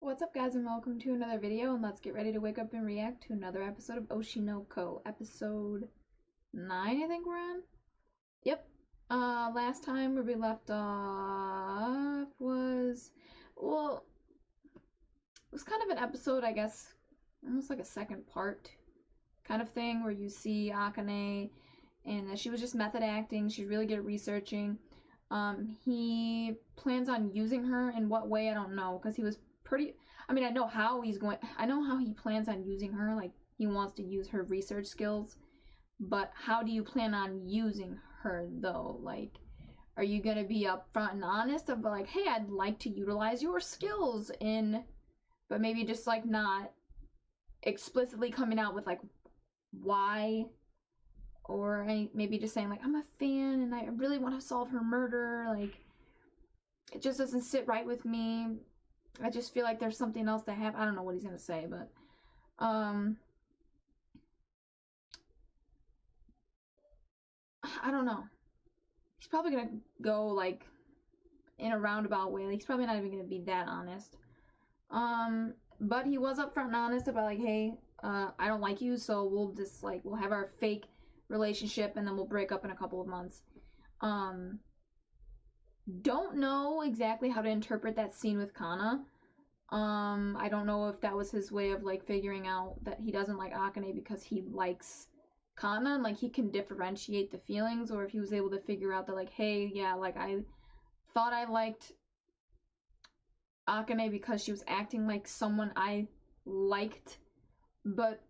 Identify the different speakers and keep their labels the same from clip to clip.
Speaker 1: What's up, guys, and welcome to another video, and let's get ready to wake up and react to another episode of Oshi no Ko. Episode 9, I think we're on? Yep. Last time where we left off was, well, it was kind of an episode, I guess, almost like a second part kind of thing, where you see Akane, and that she was just method acting, she's really good at researching. He plans on using her. In what way, I don't know, because he was pretty, I mean, I know how he plans on using her, like, he wants to use her research skills, but how do you plan on using her, though? Like, are you gonna be upfront and honest of, like, hey, I'd like to utilize your skills in, but maybe just, like, not explicitly coming out with, like, why, or maybe just saying, like, I'm a fan and I really want to solve her murder, like, it just doesn't sit right with me. I just feel like there's something else to have. I don't know what he's gonna say, but I don't know. He's probably gonna go, like, in a roundabout way. Like, he's probably not even gonna be that honest. But he was upfront and honest about, like, hey, I don't like you, so we'll just, like, we'll have our fake relationship and then we'll break up in a couple of months. Don't know exactly how to interpret that scene with Kana. I don't know if that was his way of, like, figuring out that he doesn't like Akane because he likes Kana and, like, he can differentiate the feelings, or if he was able to figure out that, like, hey, yeah, like, I thought I liked Akane because she was acting like someone I liked, but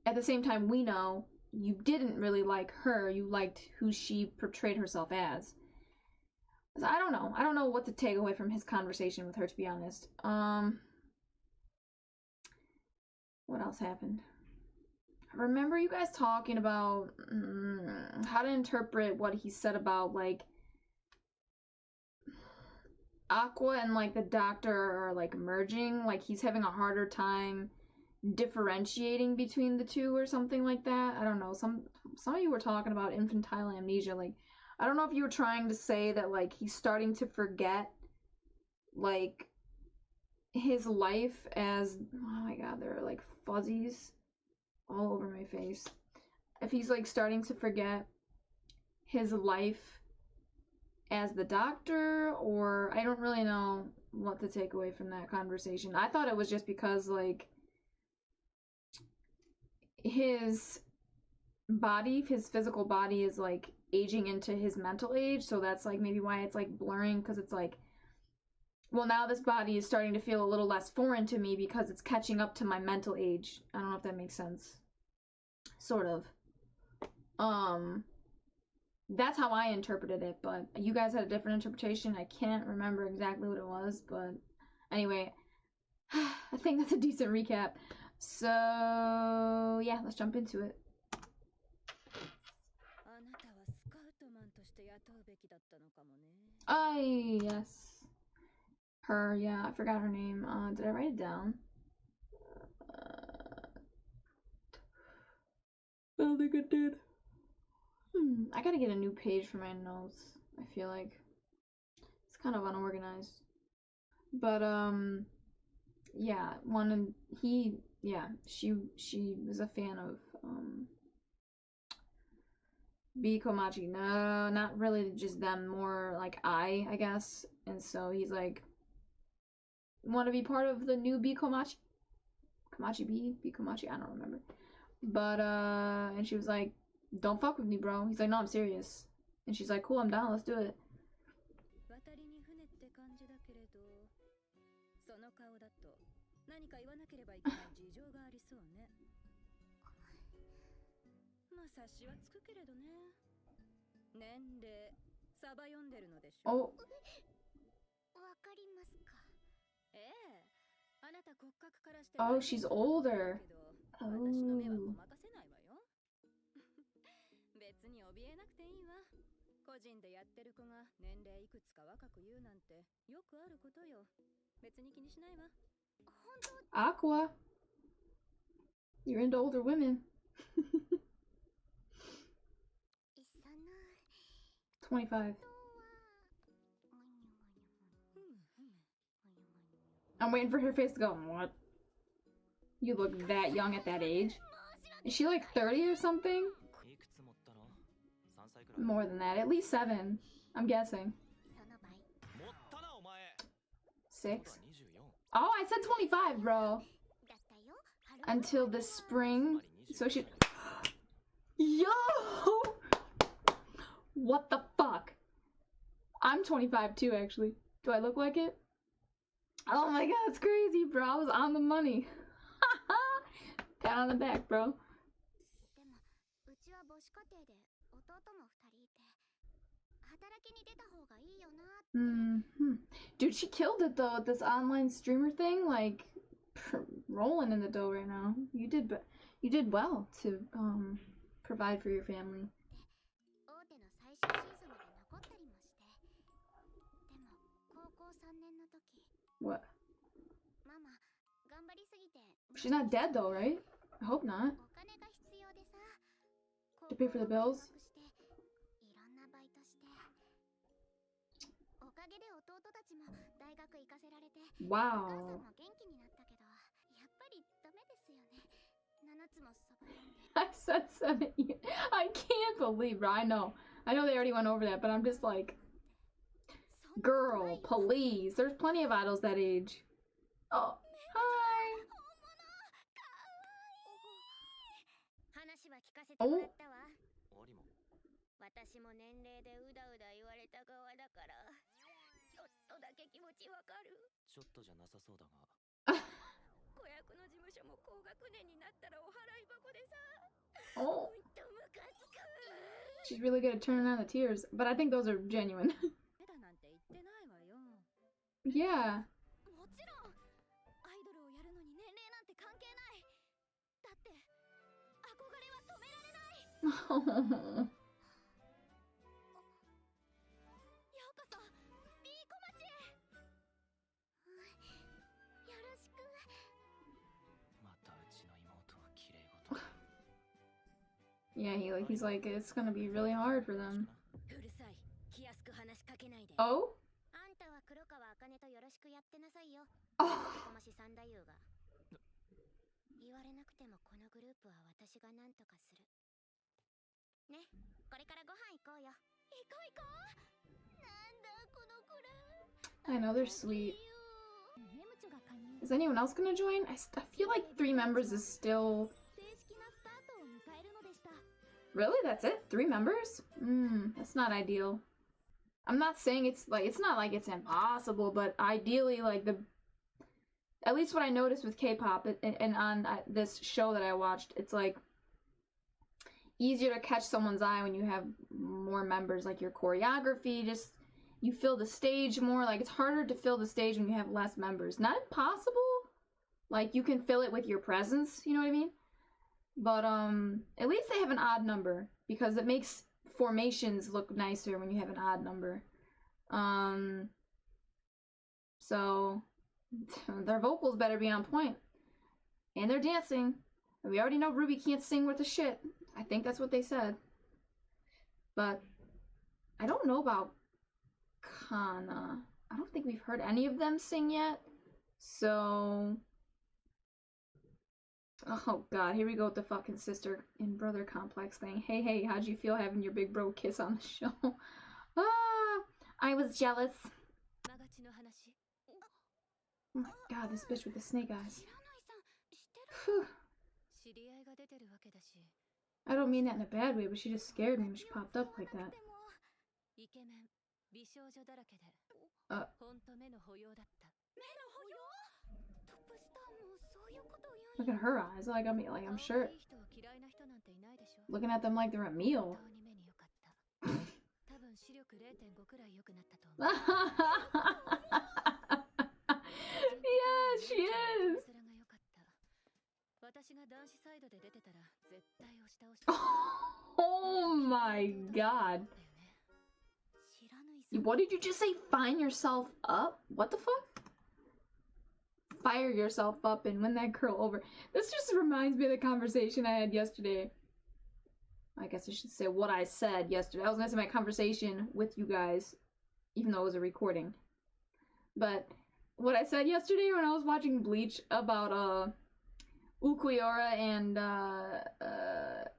Speaker 1: at the same time, we know you didn't really like her, you liked who she portrayed herself as. So I don't know. I don't know what to take away from his conversation with her, to be honest. What else happened? I remember you guys talking about how to interpret what he said about, like, Aqua and, like, the doctor are, like, merging. Like, he's having a harder time differentiating between the two or something like that. I don't know. Some of you were talking about infantile amnesia. Like, I don't know if you were trying to say that, like, he's starting to forget, like, his life as, oh my god, there are, like, fuzzies all over my face. If he's, like, starting to forget his life as the doctor, or I don't really know what to take away from that conversation. I thought it was just because, like, his body, his physical body is, like, aging into his mental age, so that's, like, maybe why it's, like, blurring, because it's like, well, now this body is starting to feel a little less foreign to me because it's catching up to my mental age. I don't know if that makes sense. Sort of. That's how I interpreted it, but you guys had a different interpretation. I can't remember exactly what it was, but anyway, I think that's a decent recap. So, yeah, let's jump into it. Yes. Her, yeah, I forgot her name. Did I write it down? I don't think I did. I gotta get a new page for my notes. I feel like it's kind of unorganized. But yeah, she was a fan of Bikomachi. No, not really just them, more like I guess. And so he's like, want to be part of the new Bikomachi? Bikomachi, I don't remember. But and she was like, don't fuck with me, bro. He's like, no, I'm serious. And she's like, cool, I'm down, let's do it. Oh. Oh, she's older. Oh.
Speaker 2: 個人でやってる子が年齢いくつか若く言うなんてよくあることよ。別に気にしないわ。
Speaker 1: Aqua, you're into older women. 25. I'm waiting for her face to go, what? You look that young at that age? Is she like 30 or something? More than that, at least 7, I'm guessing. 6? Oh, I said 25, bro. Until this spring. So she... Yo! What the fuck? I'm 25 too, actually. Do I look like it? Oh my god, it's crazy, bro. I was on the money. Pat on the back, bro. Dude, she killed it though with this online streamer thing. Like, rolling in the dough right now. You did well to provide for your family. What? She's not dead though, right? I hope not. To pay for the bills? Wow. I said 7 years. I can't believe, bro. I know they already went over that, but I'm just like, girl, please. There's plenty of idols that age. Oh, hi. Oh. Oh. She's really good at turning on the tears, but I think those are genuine. Yeah. Oh. Yeah, he's like, it's gonna be really hard for them. Oh? Oh. I know, they're sweet. Is anyone else gonna join? I feel like 3 members is still... Really? That's it? 3 members? That's not ideal. I'm not saying it's not like it's impossible, but ideally, like, at least what I noticed with K-pop and on this show that I watched, it's like easier to catch someone's eye when you have more members. Like, your choreography, just, you fill the stage more. Like, it's harder to fill the stage when you have less members. Not impossible. Like, you can fill it with your presence, you know what I mean? But at least they have an odd number, because it makes formations look nicer when you have an odd number. So their vocals better be on point. And they're dancing. We already know Ruby can't sing worth a shit. I think that's what they said. But I don't know about Kana. I don't think we've heard any of them sing yet. So... Oh god, here we go with the fucking sister and brother complex thing. Hey, how'd you feel having your big bro kiss on the show? I was jealous. Oh my god, this bitch with the snake eyes. Whew. I don't mean that in a bad way, but she just scared me when she popped up like that. Look at her eyes, like I'm sure. Looking at them like they're a meal. Yeah, she is. Oh my god. What did you just say? Fine yourself up? What the fuck? Fire yourself up and win that girl over. This just reminds me of the conversation I had yesterday. I guess I should say what I said yesterday. I was gonna say my conversation with you guys, even though it was a recording. But what I said yesterday when I was watching Bleach about Ukiura and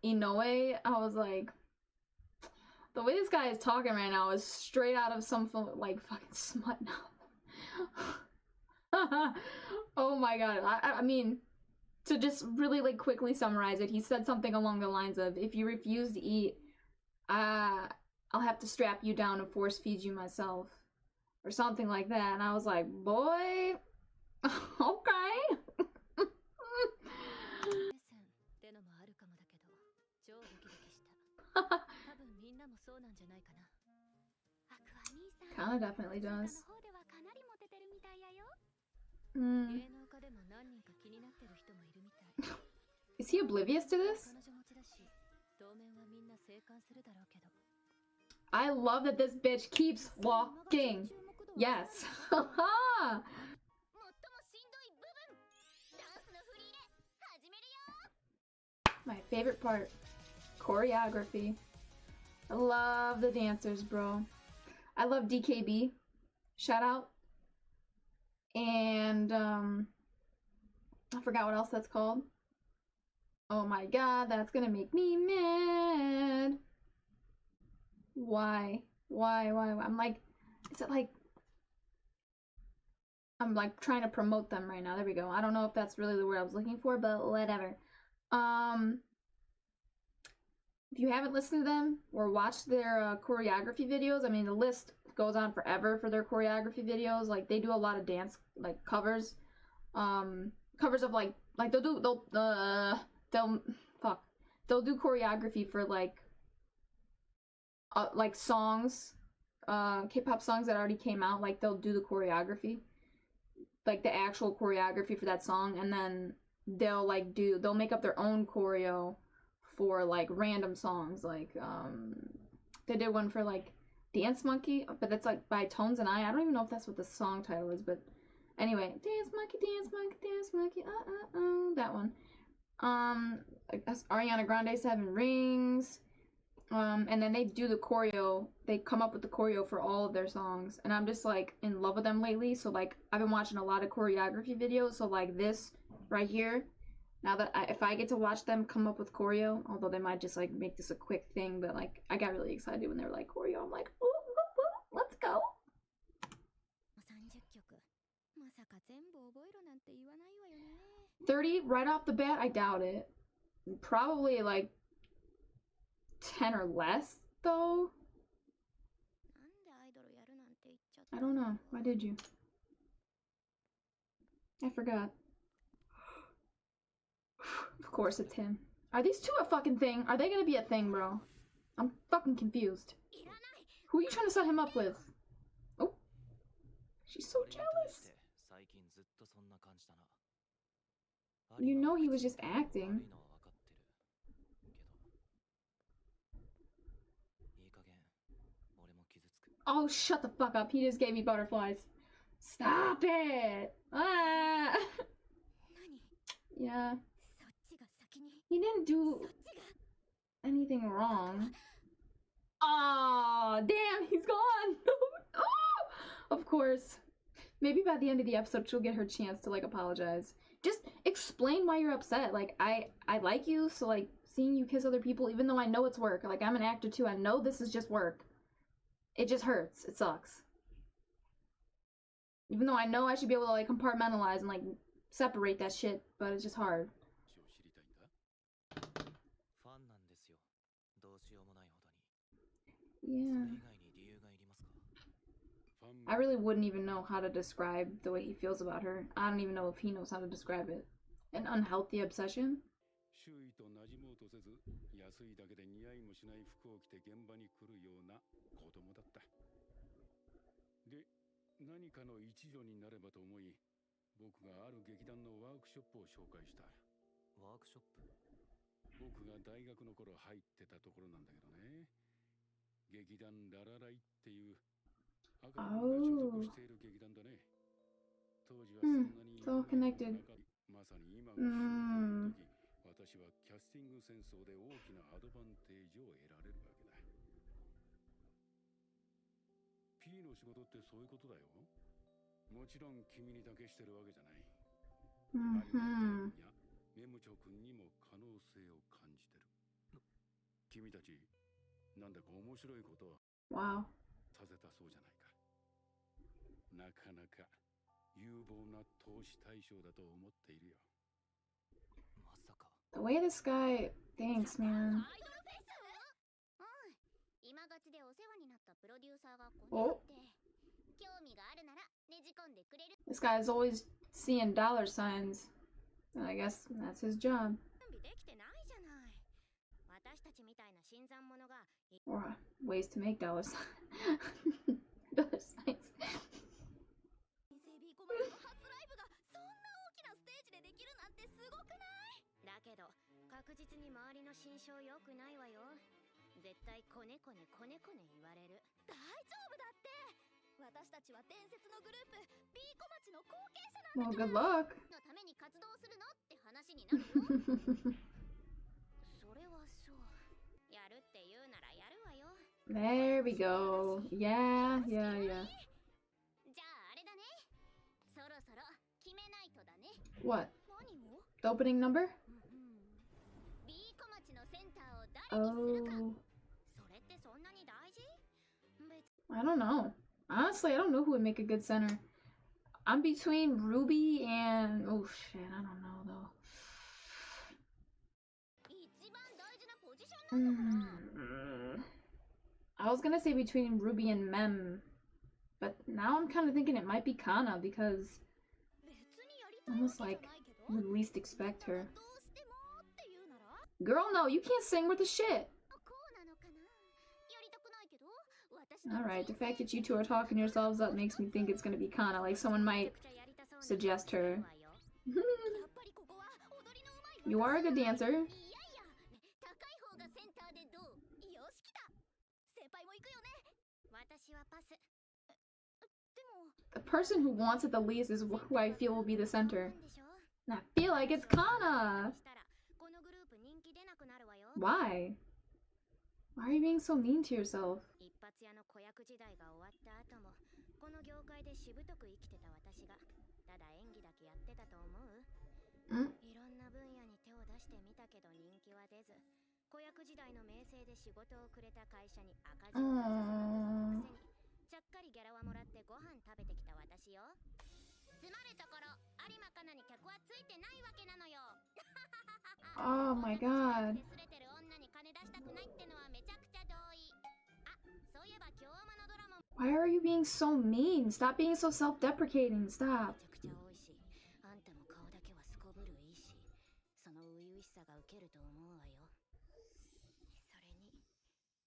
Speaker 1: Inoue. I was like, the way this guy is talking right now is straight out of some like fucking smut novel. Oh my god. I mean, to just really like quickly summarize it, he said something along the lines of, if you refuse to eat, I'll have to strap you down and force feed you myself, or something like that. And I was like, boy, okay. Kinda definitely does. Is he oblivious to this? I love that this bitch keeps walking. Yes. My favorite part. Choreography. I love the dancers, bro. I love DKB. Shout out. And I forgot what else that's called. Oh my god, that's gonna make me mad. Why? Why? I'm like, is it like, I'm like trying to promote them right now. There we go. I don't know if that's really the word I was looking for, but whatever. If you haven't listened to them or watched their choreography videos, I mean, the list goes on forever for their choreography videos. Like, they do a lot of dance, like, covers. Covers of, like they'll do choreography for, like songs, K-pop songs that already came out. Like, they'll do the choreography, like the actual choreography for that song, and then they'll make up their own choreo for like random songs. Like they did one for like Dance Monkey, but that's like by Tones and I don't even know if that's what the song title is, but anyway, Dance Monkey, Dance Monkey, Dance Monkey, that one. Ariana Grande, Seven Rings. And then they do the choreo. They come up with the choreo for all of their songs, and I'm just like in love with them lately. So like I've been watching a lot of choreography videos. So like this right here, now that if I get to watch them come up with choreo, although they might just like make this a quick thing, but like I got really excited when they were like choreo. I'm like, ooh, ooh, ooh, let's go. 30 right off the bat? I doubt it. Probably like 10 or less, though. I don't know. Why did you? I forgot. Of course it's him. Are these two a fucking thing? Are they gonna be a thing, bro? I'm fucking confused. Who are you trying to set him up with? Oh. She's so jealous. You know he was just acting. Oh, shut the fuck up. He just gave me butterflies. Stop it! Ah! Yeah. He didn't do anything wrong. Aw, damn, he's gone! Oh! Of course. Maybe by the end of the episode she'll get her chance to, like, apologize. Just explain why you're upset. Like, I like you, so, like, seeing you kiss other people, even though I know it's work. Like, I'm an actor, too. I know this is just work. It just hurts. It sucks. Even though I know I should be able to, like, compartmentalize and, like, separate that shit, but it's just hard. Yeah. I really wouldn't even know how to describe the way he feels about her. I don't even know if he knows how to describe it. An unhealthy obsession? Oh. It's all connected. Mm.
Speaker 3: もちろん君にだけしてるわけじゃない。
Speaker 1: Mm-hmm.
Speaker 3: メムチョ君にも可能性を感じてる。君たち、なんだか面白いことを
Speaker 1: Wow.
Speaker 3: させたそうじゃないか。なかなか有望な投資対象だと思っているよ。
Speaker 2: まさか。
Speaker 1: The way this guy thinks, man.
Speaker 4: 今勝ちでお世話になったプロデューサーがこねって興味があるならねじ込んでくれる。
Speaker 1: This guy's always seeing dollar signs. And I guess that's his job.
Speaker 4: 準備できてないじゃない。私たちみたいな新参者が
Speaker 1: Or ways to make dollar signs. Dollar signs.
Speaker 4: 人生ビーコマンの初ライブがそんな大きなステージでできるなんてすごくない？だけど確実に周りの心象良くないわよ。絶対コネコネコネコネ言われる。大丈夫だって。私たちは伝説のグループビーコ町の後継者なん
Speaker 1: Well,
Speaker 4: だ
Speaker 1: good luck.
Speaker 4: のために活動するのって話になるよ。それはそう。やるって言うならやるわよ。
Speaker 1: There we go. Yeah, yeah, yeah.
Speaker 4: じゃああれだね。そろそろ決めないとだね。
Speaker 1: What?
Speaker 4: 何を？
Speaker 1: The opening number?
Speaker 4: ビーコ町のセンターを誰にするか。
Speaker 1: Oh.
Speaker 4: それってそんなに大事？
Speaker 1: I don't know. Honestly, I don't know who would make a good center. I'm between Ruby and... Oh, shit. I don't know, though.
Speaker 4: 一番大事なポジションなんだから。
Speaker 1: I was gonna say between Ruby and Mem. But now I'm kind of thinking it might be Kana because...
Speaker 4: 別にやりたいわけ
Speaker 1: Almost
Speaker 4: じゃない
Speaker 1: like
Speaker 4: けど。
Speaker 1: you would least expect her.
Speaker 4: どうしてもって言うなら
Speaker 1: Girl, no, you can't sing worth a shit.
Speaker 4: こうなのかな。やりたくないけど。私の
Speaker 1: Alright, the fact that you two are talking yourselves up makes me think it's gonna be Kana. Like someone might suggest her.
Speaker 4: やっぱりここは踊りのうまい
Speaker 1: You are a good dancer.
Speaker 4: いやいや、高い方がセンターでどう？よし来た。先輩も行くよね。私はパス。でも
Speaker 1: The person who wants it the least is who I feel will be the center. And I feel like it's Kana.
Speaker 4: このグループ人気出なくなるわよ。
Speaker 1: Why? Why are you being so mean to yourself?
Speaker 4: 一発屋の子役時代が終わった後もこの業界でしぶとく生きてた私がただ演技だけやってたと思う？ いろんな分野に手を出してみたけど人気は出ず、子役時代の名声で仕事をくれた会社に赤字を出さなかったくせにちゃっかりギャラはもらってご飯食べてきた私よ。つまるところ有馬かなに客はついてないわけなのよ。
Speaker 1: Oh my god.
Speaker 4: デスれてる女に金出したくないってのはめちゃくちゃ同意。あ、そういえば京アマのドラマも
Speaker 1: Why are you being so mean? Stop being so self-deprecating. Stop.
Speaker 4: めちゃくちゃ多いし、あんたも顔だけはすこぶるいいし、その初々しさがウケると思うわよ。それに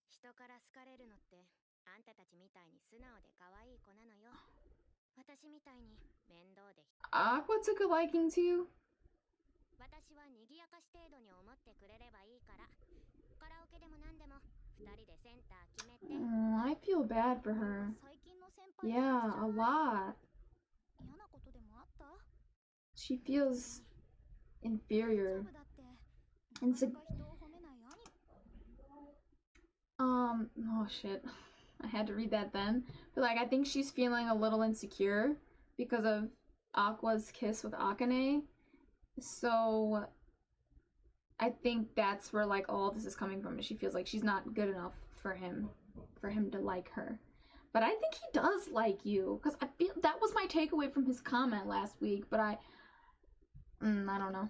Speaker 4: 人から好かれるのってあんたたちみたいに素直で可愛い子なのよ。私みたいに面倒で
Speaker 1: Aqua took a liking to you?
Speaker 4: 私は賑やかし程度に思ってくれればいいから、カラオケでも何でも二人でセンター決めて。
Speaker 1: I feel bad for her.
Speaker 4: 最近の先輩
Speaker 1: Yeah, a lot.
Speaker 4: 嫌なことでもあった？
Speaker 1: She feels inferior.
Speaker 4: 大丈夫だって。
Speaker 1: Inse-
Speaker 4: なかなか人を褒めない兄。
Speaker 1: oh shit. I had to read that then. But like, I think she's feeling a little insecure because of Aqua's kiss with Akane. So I think that's where like all this is coming from. She feels like she's not good enough for him to like her. But I think he does like you, because I feel that was my takeaway from his comment last week. But I don't know.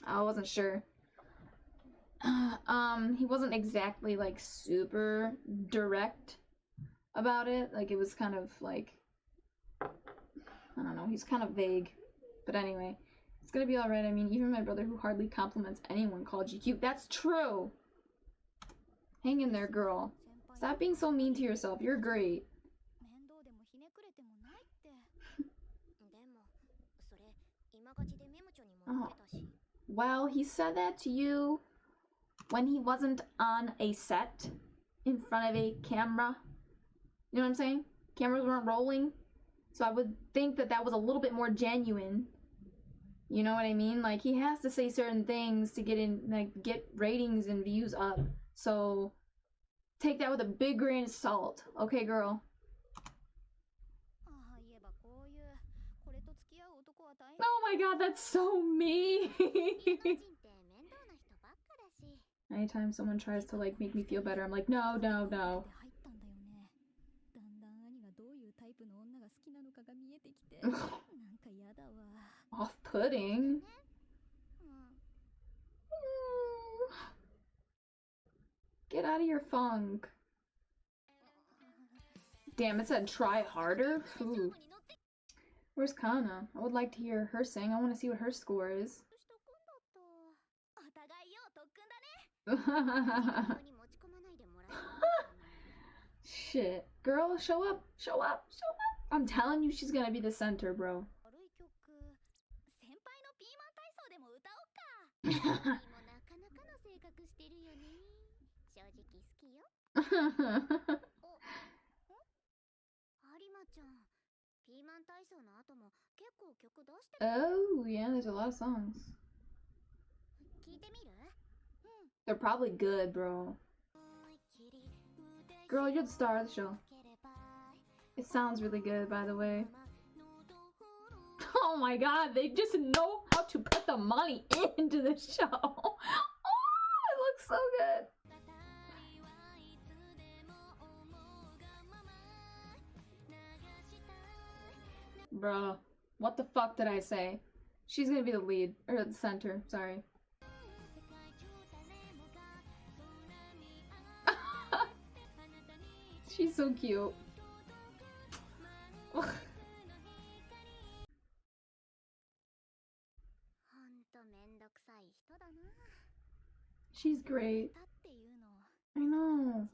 Speaker 1: I wasn't sure. He wasn't exactly like super direct about it. Like it was kind of like, I don't know, he's kind of vague. But anyway, it's gonna be alright. I mean, even my brother, who hardly compliments anyone, called you cute. That's true. Hang in there, girl. Stop being so mean to yourself. You're great.
Speaker 4: 面倒でもひねくれてもないって。でもそれ今勝ちでメムチョにも言ってたし。
Speaker 1: Well, he said that to you when he wasn't on a set in front of a camera. You know what I'm saying? Cameras weren't rolling. So I would think that that was a little bit more genuine. You know what I mean? Like, he has to say certain things to get ratings and views up. So take that with a big grain of salt. Okay, girl?
Speaker 4: ああ、言えばこういう
Speaker 1: Oh my god, that's so me. Anytime someone tries to like make me feel better, I'm like, no, no, no. Off-putting. Get out of your funk. Damn, it said try harder? Ooh. Where's Kana? I would like to hear her sing. I want to see what her score is. Shit. Girl, show up. Show up. Show up. I'm telling you, she's gonna be the center, bro. Oh, yeah, there's a lot of songs. They're probably good, bro. Girl, you're the star of the show. It sounds really good, by the way. Oh my god, they just know how to put the money into the show. Oh, it looks so good. Bro, what the fuck did I say? She's gonna be the lead, or the center, sorry. She's so cute. She's great. I know.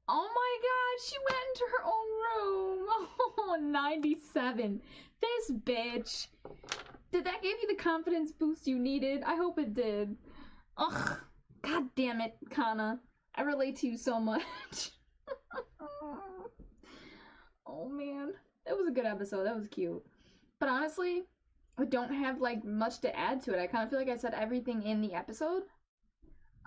Speaker 1: Oh my god, she went into her own room. Oh, 97. This bitch. Did that give you the confidence boost you needed? I hope it did. Ugh. God damn it, Kana. I relate to you so much. Oh man. That was a good episode. That was cute. But honestly, I don't have like much to add to it. I kind of feel like I said everything in the episode.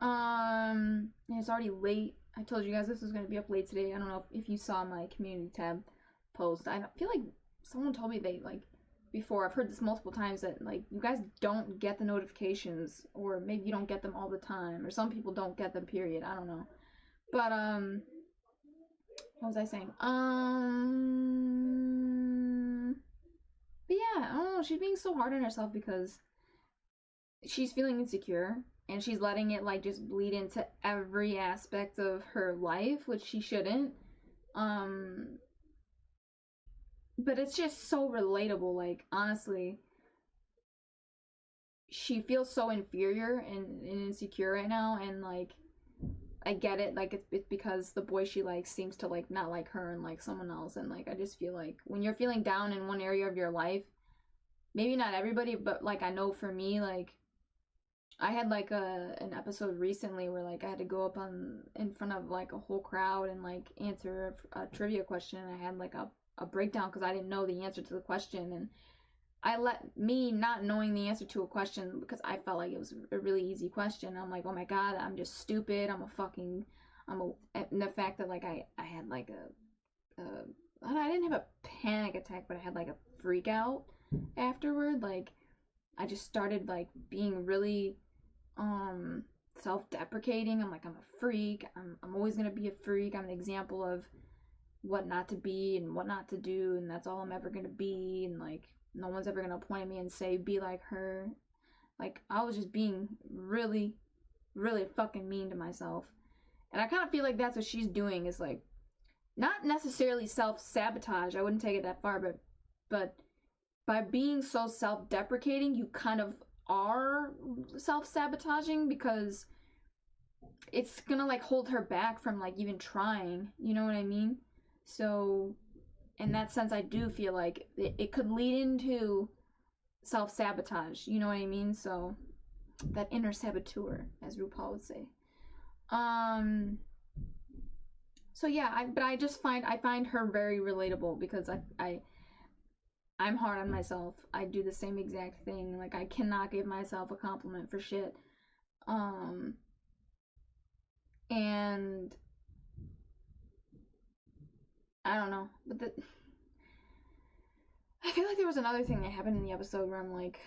Speaker 1: It's already late. I told you guys this was gonna be up late today. I don't know if you saw my community tab post. I feel like someone told me they like before. I've heard this multiple times that like you guys don't get the notifications, or maybe you don't get them all the time, or some people don't get them. Period. I don't know. But what was I saying? But yeah, I don't know. She's being so hard on herself because she's feeling insecure, and she's letting it like just bleed into every aspect of her life, which she shouldn't. But it's just so relatable. Like honestly, she feels so inferior and insecure right now, and like I get it. Like it's because the boy she likes seems to like not like her and like someone else, and like I just feel like when you're feeling down in one area of your life, maybe not everybody, but like I know for me, like I had like an episode recently where like I had to go up in front of like a whole crowd and like answer a trivia question, and I had like a breakdown because I didn't know the answer to the question, and I let me not knowing the answer to a question because I felt like it was a really easy question. I'm like, oh my god, I'm just stupid. And the fact that like I had like I didn't have a panic attack, but I had like a freak out afterward. Like I just started like being really self-deprecating. I'm like, I'm a freak. I'm always gonna be a freak. I'm an example of what not to be and what not to do, and that's all I'm ever gonna be, and like no one's ever gonna point at me and say be like her. Like I was just being really, really fucking mean to myself. And I kind of feel like that's what she's doing, is like not necessarily self-sabotage. I wouldn't take it that far, but by being so self-deprecating, you kind of are self-sabotaging, because it's gonna like hold her back from like even trying, you know what I mean? So in that sense, I do feel like it could lead into self-sabotage, you know what I mean? So that inner saboteur, as RuPaul would say. So yeah, I find her very relatable, because I'm hard on myself. I do the same exact thing. Like I cannot give myself a compliment for shit. And I don't know, but I feel like there was another thing that happened in the episode where I'm like,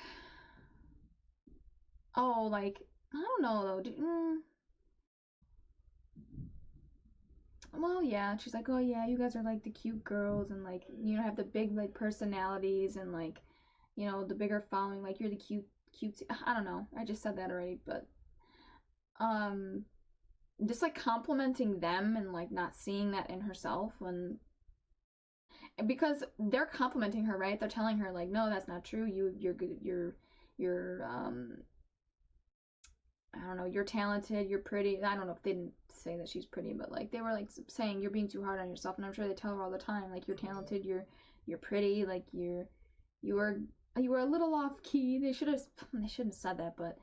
Speaker 1: oh, like, I don't know though. Well, yeah, she's like, oh yeah, you guys are like the cute girls and like, you know, have the big like personalities and like, you know, the bigger following, like you're the cute. I don't know. I just said that already, but um just like complimenting them and like not seeing that in herself when, because they're complimenting her, right? They're telling her like, no, that's not true. You're good. You're I don't know, you're talented, you're pretty. I don't know if they didn't say that she's pretty, but like they were like saying you're being too hard on yourself, and I'm sure they tell her all the time like you're talented, you're pretty, like you were a little off key. They shouldn't have said that, but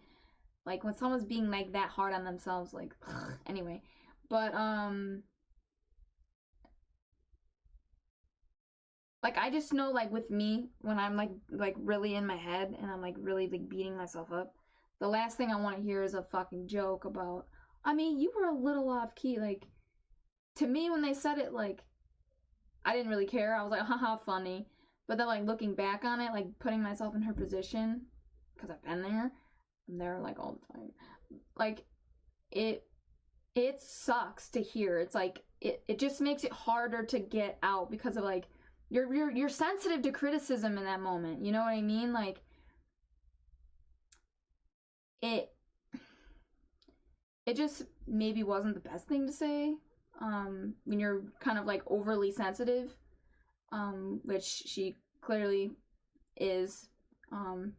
Speaker 1: like when someone's being like that hard on themselves, like anyway. But like I just know like with me when I'm like really in my head and I'm like really like beating myself up, the last thing I want to hear is a fucking joke about, I mean, you were a little off key. Like to me when they said it, like I didn't really care. I was like, haha, funny. But then like looking back on it, like putting myself in her position, because I've been there, I'm there like all the time. Like it it sucks to hear. It's like it just makes it harder to get out because of like you're sensitive to criticism in that moment. You know what I mean? Like it just maybe wasn't the best thing to say when you're kind of like overly sensitive, which she clearly is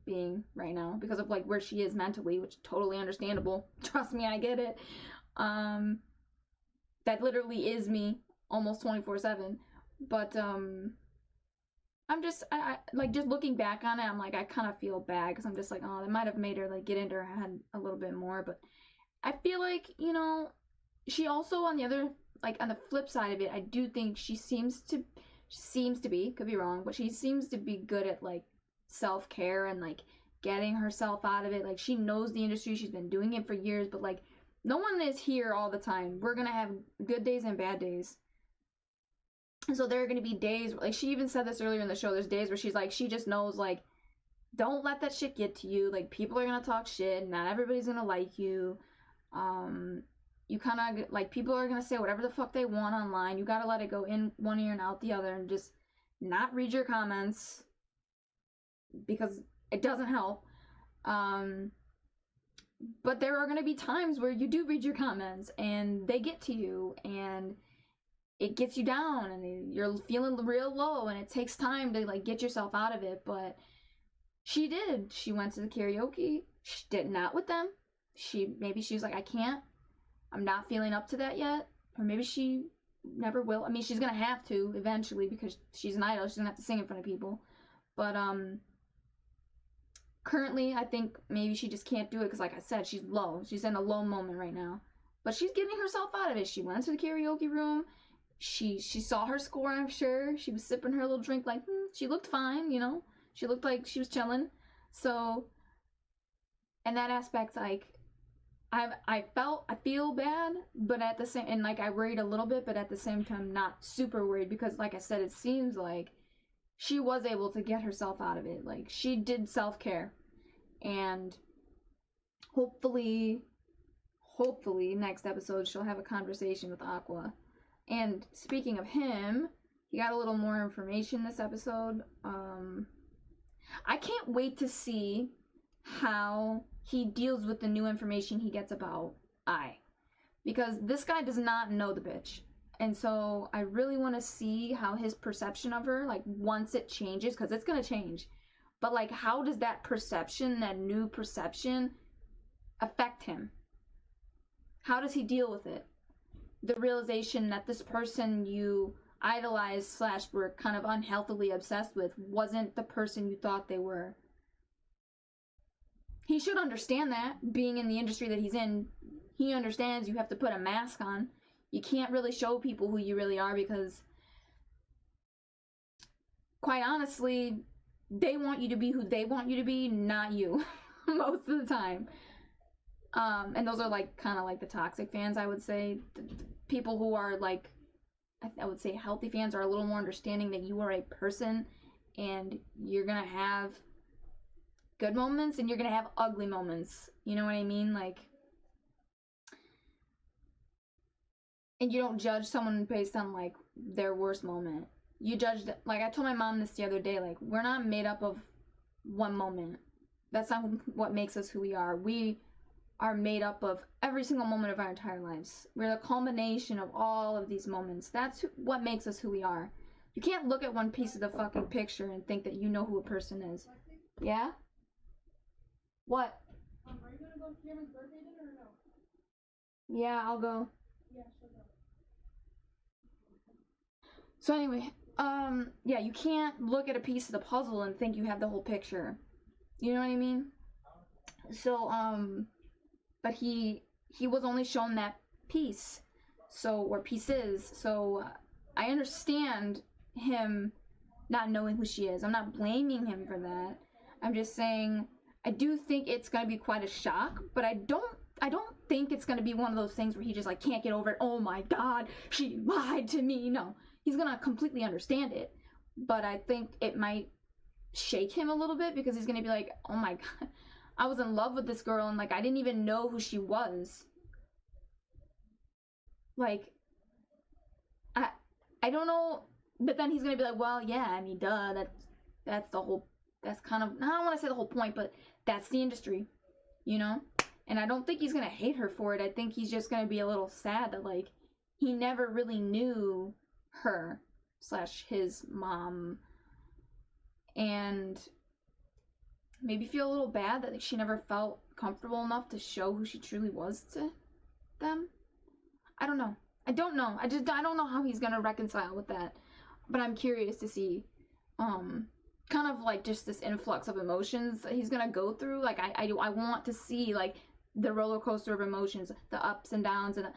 Speaker 1: being right now because of like where she is mentally, which is totally understandable. Trust me, I get it. That literally is me almost 24/7. But I'm just I like just looking back on it, I'm like I kind of feel bad because I'm just like, oh, that might have made her like get into her head a little bit more. But I feel like, you know, she also on the other, like on the flip side of it, I do think she seems to be, could be wrong, but she seems to be good at like self-care and like getting herself out of it. Like she knows the industry, she's been doing it for years, but like no one is here all the time. We're gonna have good days and bad days. So there are gonna be days, like she even said this earlier in the show, there's days where she's like, she just knows like, don't let that shit get to you. Like people are gonna talk shit, not everybody's gonna like you. You kind of like, people are gonna say whatever the fuck they want online. You gotta let it go in one ear and out the other and just not read your comments because it doesn't help. But there are gonna be times where you do read your comments and they get to you and it gets you down and you're feeling real low and it takes time to like get yourself out of it. But she did. She went to the karaoke. She did not with them. Maybe she was like, I can't. I'm not feeling up to that yet. Or maybe she never will. I mean, she's gonna have to eventually because she's an idol. She's gonna have to sing in front of people. But currently, I think maybe she just can't do it because, like I said, she's low. She's in a low moment right now. But she's getting herself out of it. She went to the karaoke room. She saw her score, I'm sure. She was sipping her little drink like, she looked fine, you know? She looked like she was chilling. So, in that aspect, like, I feel bad, but at the same, and like I worried a little bit, but at the same time, not super worried because, like I said, it seems like she was able to get herself out of it. Like, she did self-care. And hopefully, next episode, she'll have a conversation with Aqua. And speaking of him, he got a little more information this episode. I can't wait to see how he deals with the new information he gets about Ai. Because this guy does not know the bitch. And so I really want to see how his perception of her, like once it changes, because it's going to change. But like, how does that perception, that new perception, affect him? How does he deal with it? The realization that this person you idolized / were kind of unhealthily obsessed with wasn't the person you thought they were. He should understand that, being in the industry that he's in. He understands you have to put a mask on. You can't really show people who you really are because, quite honestly, they want you to be who they want you to be, not you, most of the time. And those are like kind of like the toxic fans, I would say. The people who are like, I would say healthy fans are a little more understanding that you are a person and you're gonna have good moments and you're gonna have ugly moments. You know what I mean? Like, and you don't judge someone based on like their worst moment. You judge like I told my mom this the other day, like we're not made up of one moment. That's not what makes us who we are. We are made up of every single moment of our entire lives. We're the culmination of all of these moments. That's what makes us who we are. You can't look at one piece of the fucking picture and think that you know who a person is. Yeah? What?
Speaker 5: Are you gonna go to Cameron's birthday dinner or no?
Speaker 1: Yeah, I'll go.
Speaker 5: Yeah, she'll go.
Speaker 1: So anyway, yeah, you can't look at a piece of the puzzle and think you have the whole picture. You know what I mean? So, but he was only shown that piece, so, or pieces, so I understand him not knowing who she is. I'm not blaming him for that. I'm just saying I do think it's gonna be quite a shock, but I don't think it's gonna be one of those things where he just like can't get over it. Oh my god, she lied to me. No, he's gonna completely understand it, but I think it might shake him a little bit because he's gonna be like, oh my god, I was in love with this girl and like I didn't even know who she was. Like, I don't know, but then he's gonna be like, well, yeah, I mean, duh, that's the whole, that's kind of, I don't want to say the whole point, but that's the industry, you know? And I don't think he's gonna hate her for it. I think he's just gonna be a little sad that like he never really knew her slash his mom, and maybe feel a little bad that she never felt comfortable enough to show who she truly was to them. I don't know. I don't know. I don't know how he's gonna reconcile with that. But I'm curious to see, kind of like just this influx of emotions that he's gonna go through. Like I want to see like the roller coaster of emotions, the ups and downs, and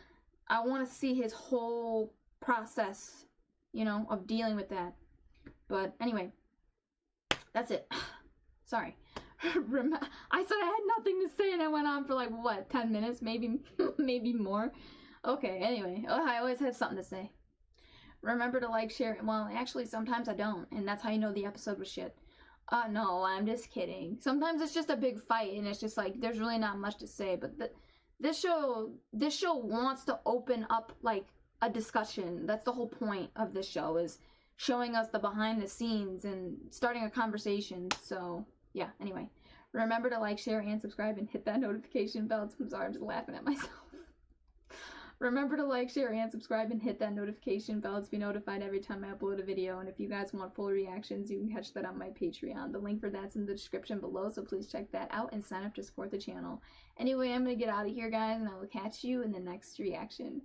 Speaker 1: I want to see his whole process, you know, of dealing with that. But anyway, that's it. Sorry. I said I had nothing to say and I went on for like what, 10 minutes, maybe maybe more. Okay, anyway, I always have something to say. Remember to like, share, well, actually sometimes I don't, and that's how you know the episode was shit. No, I'm just kidding. Sometimes it's just a big fight and it's just like there's really not much to say, but this show wants to open up like a discussion. That's the whole point of this show, is showing us the behind the scenes and starting a conversation. So yeah, anyway, remember to like, share, and subscribe, and hit that notification bell. I'm sorry, I'm just laughing at myself. Remember to like, share, and subscribe, and hit that notification bell to be notified every time I upload a video. And if you guys want full reactions, you can catch that on my Patreon. The link for that's in the description below, so please check that out and sign up to support the channel. Anyway, I'm gonna get out of here, guys, and I will catch you in the next reaction.